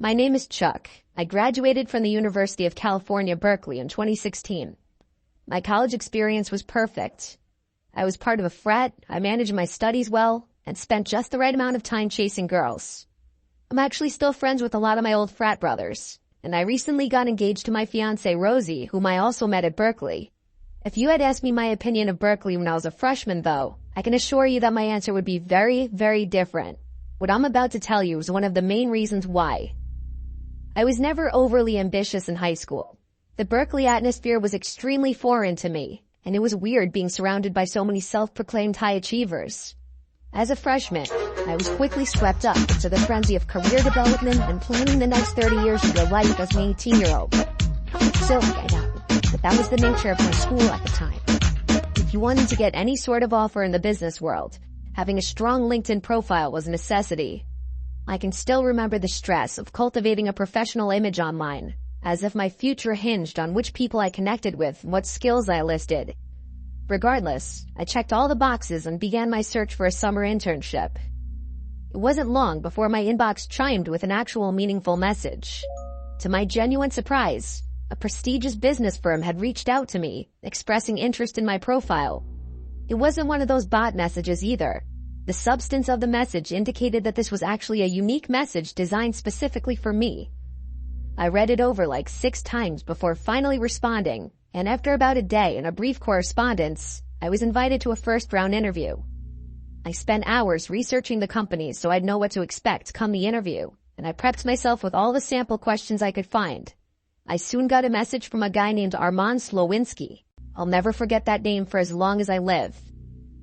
My name is Chuck. I graduated from the University of California, Berkeley in 2016. My college experience was perfect. I was part of a frat, I managed my studies well, and spent just the right amount of time chasing girls. I'm actually still friends with a lot of my old frat brothers, and I recently got engaged to my fiancée Rosie, whom I also met at Berkeley. If you had asked me my opinion of Berkeley when I was a freshman, though, I can assure you that my answer would be very, very different. What I'm about to tell you is one of the main reasons why. I was never overly ambitious in high school. The Berkeley atmosphere was extremely foreign to me, and it was weird being surrounded by so many self-proclaimed high achievers. As a freshman, I was quickly swept up into the frenzy of career development and planning the next 30 years of your life as an 18-year-old. Silly, I know, but that was the nature of my school at the time. If you wanted to get any sort of offer in the business world, having a strong LinkedIn profile was a necessity. I can still remember the stress of cultivating a professional image online, as if my future hinged on which people I connected with and what skills I listed. Regardless, I checked all the boxes and began my search for a summer internship. It wasn't long before my inbox chimed with an actual meaningful message. To my genuine surprise, a prestigious business firm had reached out to me, expressing interest in my profile. It wasn't one of those bot messages either. The substance of the message indicated that this was actually a unique message designed specifically for me. I read it over like 6 times before finally responding, and after about a day and a brief correspondence, I was invited to a first-round interview. I spent hours researching the company so I'd know what to expect come the interview, and I prepped myself with all the sample questions I could find. I soon got a message from a guy named Armand Slowinski. I'll never forget that name for as long as I live.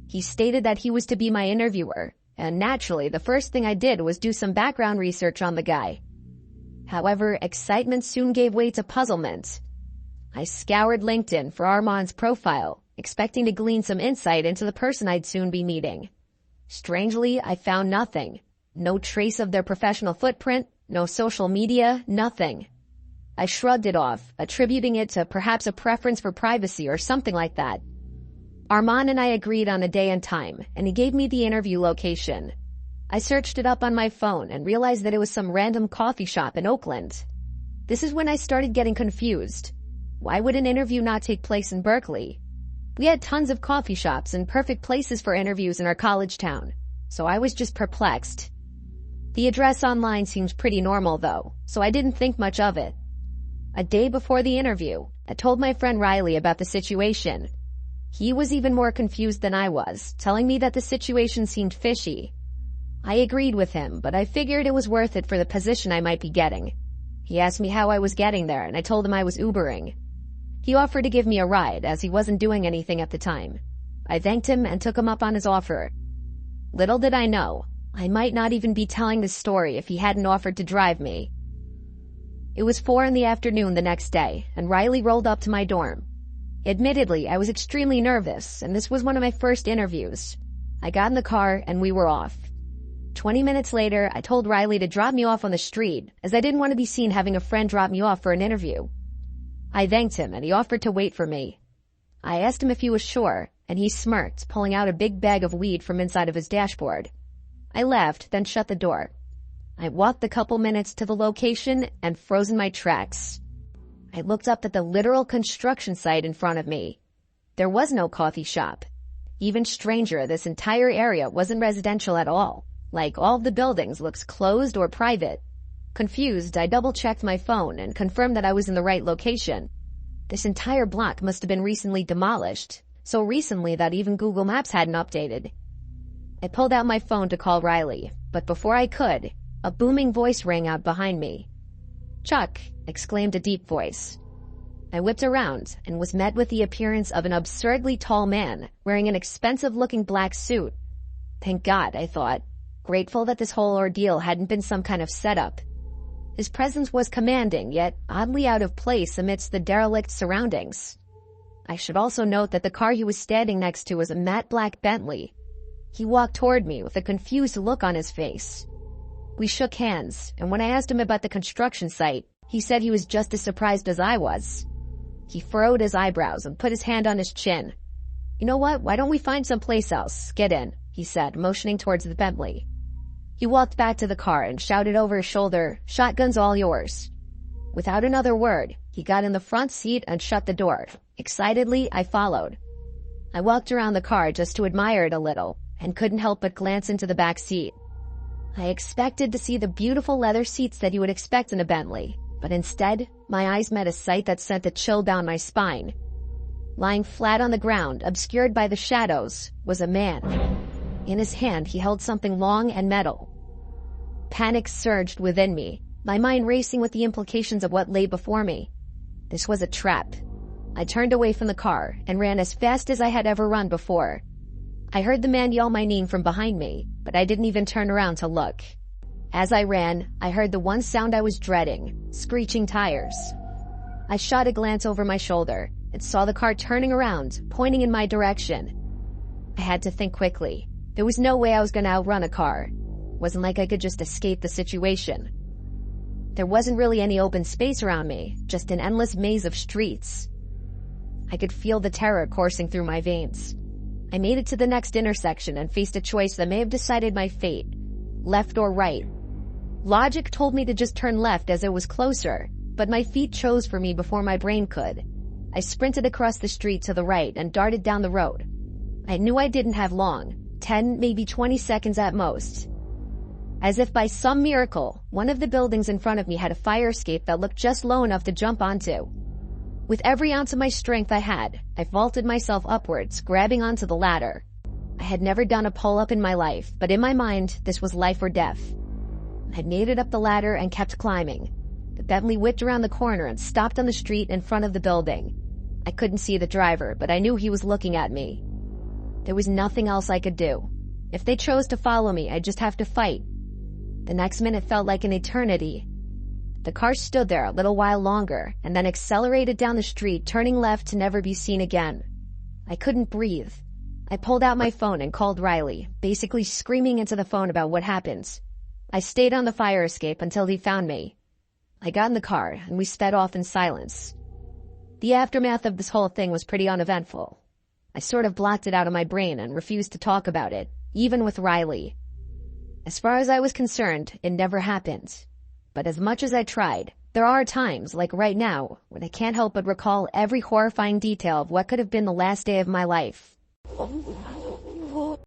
He stated that he was to be my interviewer, and naturally, the first thing I did was do some background research on the guy. However, excitement soon gave way to puzzlement. I scoured LinkedIn for Armand's profile, expecting to glean some insight into the person I'd soon be meeting. Strangely, I found nothing. No trace of their professional footprint, no social media, nothing. I shrugged it off, attributing it to perhaps a preference for privacy or something like that. Armand and I agreed on a day and time, and he gave me the interview location. I searched it up on my phone and realized that it was some random coffee shop in Oakland. This is when I started getting confused. Why would an interview not take place in Berkeley? We had tons of coffee shops and perfect places for interviews in our college town, so I was just perplexed. The address online seemed pretty normal though, so I didn't think much of it. A day before the interview, I told my friend Riley about the situation. He was even more confused than I was, telling me that the situation seemed fishy. I agreed with him, but I figured it was worth it for the position I might be getting. He asked me how I was getting there, and I told him I was Ubering. He offered to give me a ride, as he wasn't doing anything at the time. I thanked him and took him up on his offer. Little did I know, I might not even be telling this story if he hadn't offered to drive me. It was 4 in the afternoon the next day, and Riley rolled up to my dorm. Admittedly, I was extremely nervous, and this was one of my first interviews. I got in the car, and we were off. 20 minutes later, I told Riley to drop me off on the street, as I didn't want to be seen having a friend drop me off for an interview. I thanked him, and he offered to wait for me. I asked him if he was sure, and he smirked, pulling out a big bag of weed from inside of his dashboard. I left, then shut the door. I walked a couple minutes to the location and froze in my tracks. I looked up at the literal construction site in front of me. There was no coffee shop. Even stranger, this entire area wasn't residential at all. Like all of the buildings looked closed or private. Confused, I double-checked my phone and confirmed that I was in the right location. This entire block must have been recently demolished, so recently that even Google Maps hadn't updated. I pulled out my phone to call Riley, but before I could, a booming voice rang out behind me. "Chuck!" exclaimed a deep voice. I whipped around and was met with the appearance of an absurdly tall man wearing an expensive-looking black suit. Thank God, I thought, grateful that this whole ordeal hadn't been some kind of setup. His presence was commanding, yet oddly out of place amidst the derelict surroundings. I should also note that the car he was standing next to was a matte black Bentley. He walked toward me with a confused look on his face. We shook hands, and when I asked him about the construction site, he said he was just as surprised as I was. He furrowed his eyebrows and put his hand on his chin. "You know what? Why don't we find someplace else? Get in," he said, motioning towards the Bentley. He walked back to the car and shouted over his shoulder, "Shotgun's all yours." Without another word, he got in the front seat and shut the door. Excitedly, I followed. I walked around the car just to admire it a little and couldn't help but glance into the back seat. I expected to see the beautiful leather seats that you would expect in a Bentley, but instead, my eyes met a sight that sent a chill down my spine. Lying flat on the ground, obscured by the shadows, was a man. In his hand, he held something long and metal. Panic surged within me, my mind racing with the implications of what lay before me. This was a trap. I turned away from the car and ran as fast as I had ever run before. I heard the man yell my name from behind me, but I didn't even turn around to look. As I ran, I heard the one sound I was dreading, screeching tires. I shot a glance over my shoulder and saw the car turning around, pointing in my direction. I had to think quickly. There was no way I was going to outrun a car. It wasn't like I could just escape the situation. There wasn't really any open space around me, just an endless maze of streets. I could feel the terror coursing through my veins. I made it to the next intersection and faced a choice that may have decided my fate. Left or right. Logic told me to just turn left as it was closer, but my feet chose for me before my brain could. I sprinted across the street to the right and darted down the road. I knew I didn't have long, 10, maybe 20 seconds at most. As if by some miracle, one of the buildings in front of me had a fire escape that looked just low enough to jump onto. With every ounce of my strength I had, I vaulted myself upwards, grabbing onto the ladder. I had never done a pull-up in my life, but in my mind, this was life or death. I made it up the ladder and kept climbing. The Bentley whipped around the corner and stopped on the street in front of the building. I couldn't see the driver, but I knew he was looking at me. There was nothing else I could do. If they chose to follow me, I'd just have to fight. The next minute felt like an eternity. The car stood there a little while longer and then accelerated down the street, turning left to never be seen again. I couldn't breathe. I pulled out my phone and called Riley, basically screaming into the phone about what happened. I stayed on the fire escape until he found me. I got in the car and we sped off in silence. The aftermath of this whole thing was pretty uneventful. I sort of blocked it out of my brain and refused to talk about it, even with Riley. As far as I was concerned, it never happened. But as much as I tried, there are times, like right now, when I can't help but recall every horrifying detail of what could have been the last day of my life.